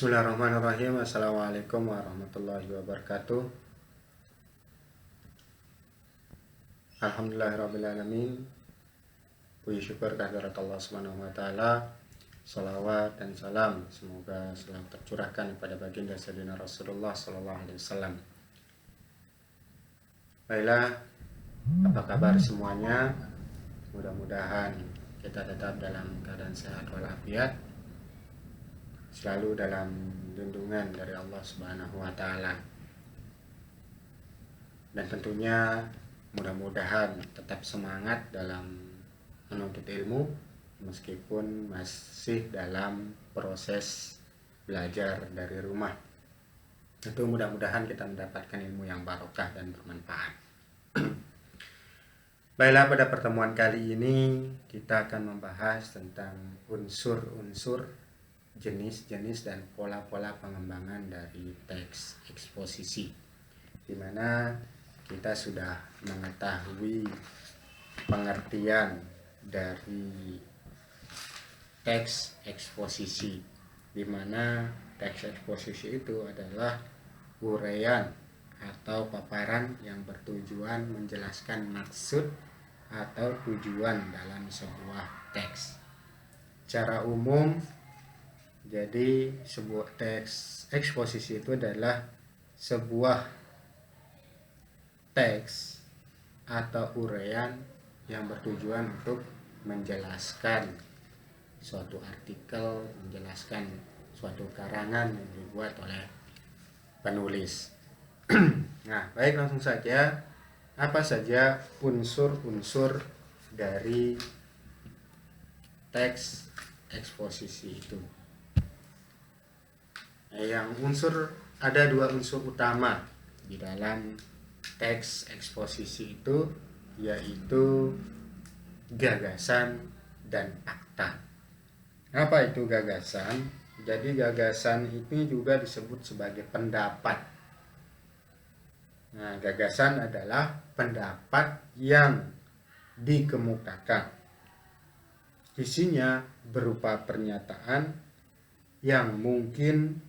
Bismillahirrahmanirrahim. Assalamualaikum warahmatullahi wabarakatuh. Alhamdulillahirrabbilalamin. Puji syukur kehadirat Allah subhanahu wa ta'ala. Salawat dan salam semoga selalu tercurahkan kepada baginda Sayyidina Rasulullah sallallahu alaihi wasallam. Baiklah, apa kabar semuanya? Mudah-mudahan kita tetap dalam keadaan sehat walafiat, selalu dalam lindungan dari Allah Subhanahu wa taala. Dan tentunya mudah-mudahan tetap semangat dalam menuntut ilmu meskipun masih dalam proses belajar dari rumah. Tentu mudah-mudahan kita mendapatkan ilmu yang barokah dan bermanfaat. Baiklah, pada pertemuan kali ini kita akan membahas tentang unsur-unsur, jenis-jenis dan pola-pola pengembangan dari teks eksposisi, di mana kita sudah mengetahui pengertian dari teks eksposisi, di mana teks eksposisi itu adalah uraian atau paparan yang bertujuan menjelaskan maksud atau tujuan dalam sebuah teks. Secara umum, jadi sebuah teks eksposisi itu adalah sebuah teks atau uraian yang bertujuan untuk menjelaskan suatu artikel, menjelaskan suatu karangan yang dibuat oleh penulis. Nah, baik, langsung saja. Apa saja unsur-unsur dari teks eksposisi itu? Ada dua unsur utama di dalam teks eksposisi itu, yaitu gagasan dan fakta. Apa itu gagasan? Jadi gagasan ini juga disebut sebagai pendapat. Nah, gagasan adalah pendapat yang dikemukakan. Isinya berupa pernyataan yang mungkin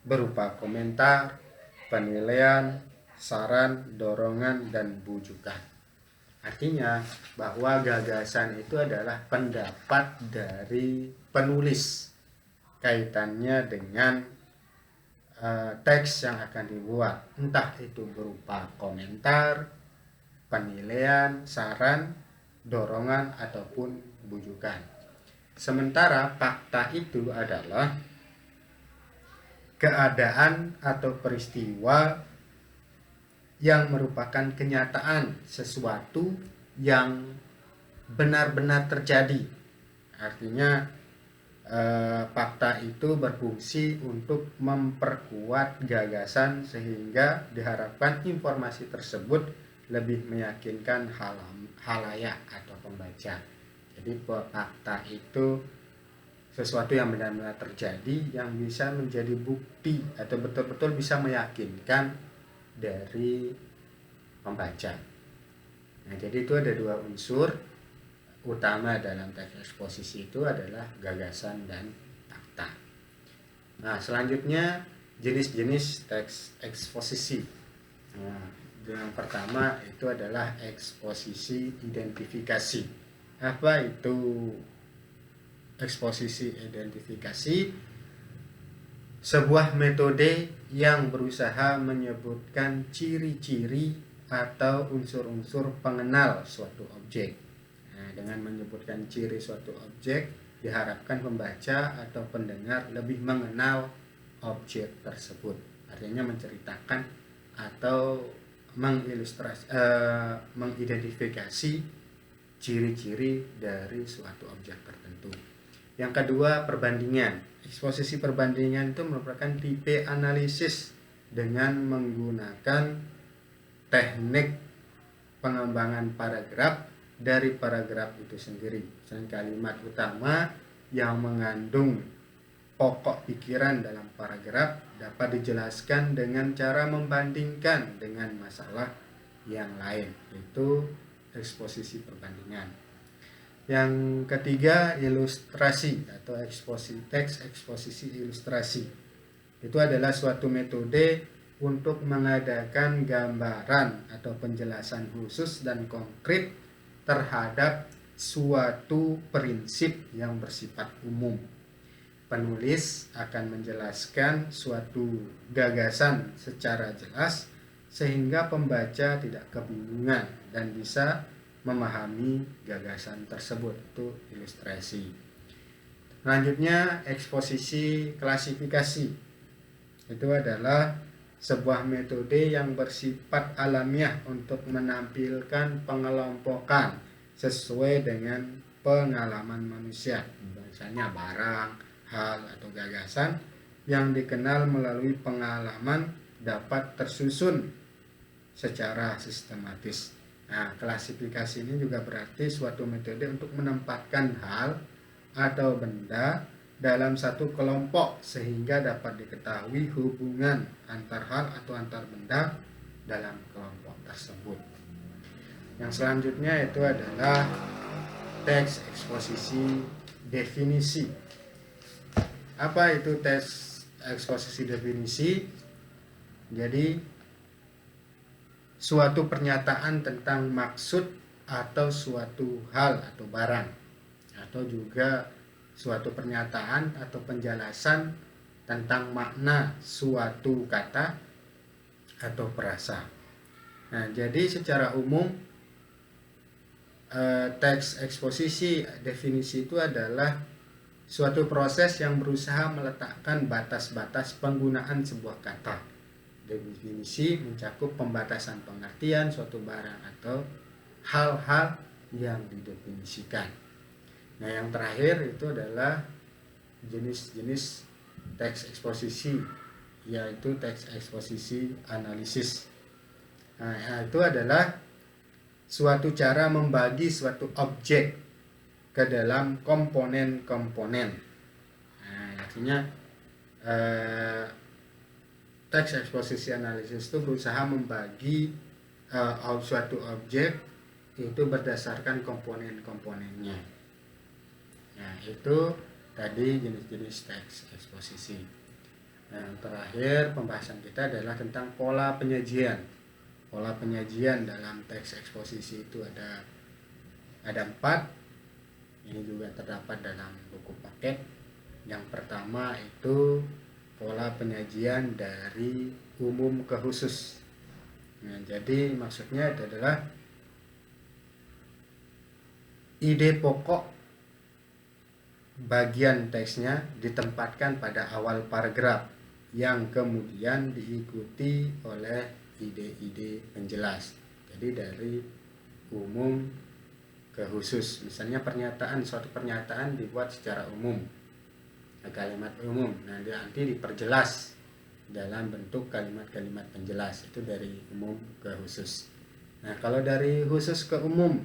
berupa komentar, penilaian, saran, dorongan, dan bujukan. Artinya bahwa gagasan itu adalah pendapat dari penulis kaitannya dengan teks yang akan dibuat, entah itu berupa komentar, penilaian, saran, dorongan, ataupun bujukan. Sementara fakta itu adalah keadaan atau peristiwa yang merupakan kenyataan sesuatu yang benar-benar terjadi. Artinya fakta itu berfungsi untuk memperkuat gagasan sehingga diharapkan informasi tersebut lebih meyakinkan halayak atau pembaca. Jadi fakta itu sesuatu yang benar-benar terjadi yang bisa menjadi bukti atau betul-betul bisa meyakinkan dari pembaca. Nah, jadi itu ada dua unsur utama dalam teks eksposisi, itu adalah gagasan dan fakta. Nah, selanjutnya jenis-jenis teks eksposisi. Nah, yang pertama itu adalah eksposisi identifikasi. Apa itu eksposisi identifikasi? Sebuah metode yang berusaha menyebutkan ciri-ciri atau unsur-unsur pengenal suatu objek. Nah, dengan menyebutkan ciri suatu objek, diharapkan pembaca atau pendengar lebih mengenal objek tersebut. Artinya menceritakan atau mengidentifikasi ciri-ciri dari suatu objek tertentu. Yang kedua, perbandingan. Eksposisi perbandingan itu merupakan tipe analisis dengan menggunakan teknik pengembangan paragraf dari paragraf itu sendiri. Misalnya kalimat utama yang mengandung pokok pikiran dalam paragraf dapat dijelaskan dengan cara membandingkan dengan masalah yang lain. Itu eksposisi perbandingan. Yang ketiga, ilustrasi atau teks eksposisi ilustrasi. Itu adalah suatu metode untuk mengadakan gambaran atau penjelasan khusus dan konkret terhadap suatu prinsip yang bersifat umum. Penulis akan menjelaskan suatu gagasan secara jelas sehingga pembaca tidak kebingungan dan bisa memahami gagasan tersebut. Itu ilustrasi. Selanjutnya, eksposisi klasifikasi. Itu adalah sebuah metode yang bersifat alamiah untuk menampilkan pengelompokan sesuai dengan pengalaman manusia. Misalnya barang, hal, atau gagasan yang dikenal melalui pengalaman dapat tersusun secara sistematis. Nah, klasifikasi ini juga berarti suatu metode untuk menempatkan hal atau benda dalam satu kelompok sehingga dapat diketahui hubungan antar hal atau antar benda dalam kelompok tersebut. Yang selanjutnya itu adalah teks eksposisi definisi. Apa itu teks eksposisi definisi? Jadi suatu pernyataan tentang maksud atau suatu hal atau barang, atau juga suatu pernyataan atau penjelasan tentang makna suatu kata atau frasa. Nah, jadi secara umum teks eksposisi definisi itu adalah suatu proses yang berusaha meletakkan batas-batas penggunaan sebuah kata. Definisi mencakup pembatasan pengertian suatu barang atau hal-hal yang didefinisikan. Nah, yang terakhir itu adalah jenis-jenis teks eksposisi, yaitu teks eksposisi analisis. Nah, itu adalah suatu cara membagi suatu objek ke dalam komponen-komponen. Nah, artinya teks eksposisi analisis itu berusaha membagi suatu objek itu berdasarkan komponen-komponennya. Nah, itu tadi jenis-jenis teks eksposisi. Nah, yang terakhir pembahasan kita adalah tentang pola penyajian. Pola penyajian dalam teks eksposisi itu ada 4. Ini juga terdapat dalam buku paket. Yang pertama itu pola penyajian dari umum ke khusus. Nah, jadi maksudnya itu adalah ide pokok bagian teksnya ditempatkan pada awal paragraf yang kemudian diikuti oleh ide-ide penjelas. Jadi dari umum ke khusus. Misalnya suatu pernyataan dibuat secara umum, kalimat umum. Nah, nanti diperjelas dalam bentuk kalimat-kalimat penjelas. Itu dari umum ke khusus. Nah, kalau dari khusus ke umum,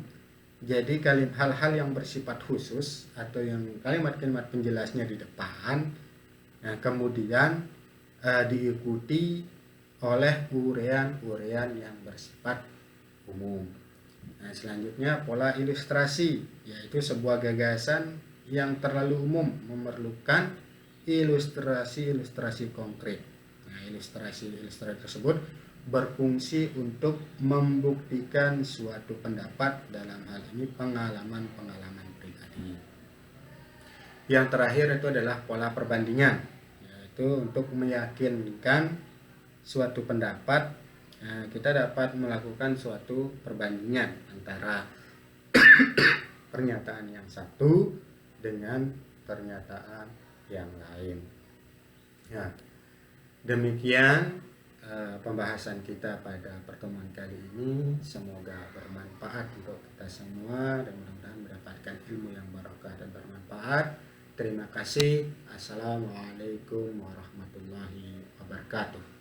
jadi hal-hal yang bersifat khusus atau yang kalimat-kalimat penjelasnya di depan, nah kemudian diikuti oleh urean-urean yang bersifat umum. Nah, selanjutnya pola ilustrasi, yaitu sebuah gagasan yang terlalu umum memerlukan ilustrasi-ilustrasi konkret. Nah, ilustrasi-ilustrasi tersebut berfungsi untuk membuktikan suatu pendapat, dalam hal ini pengalaman-pengalaman pribadi. Yang terakhir itu adalah pola perbandingan, yaitu untuk meyakinkan suatu pendapat, kita dapat melakukan suatu perbandingan antara pernyataan yang satu dengan pernyataan yang lain. Nah, demikian pembahasan kita pada pertemuan kali ini. Semoga bermanfaat untuk kita semua dan mudah-mudahan mendapatkan ilmu yang barokah dan bermanfaat. Terima kasih. Assalamualaikum warahmatullahi wabarakatuh.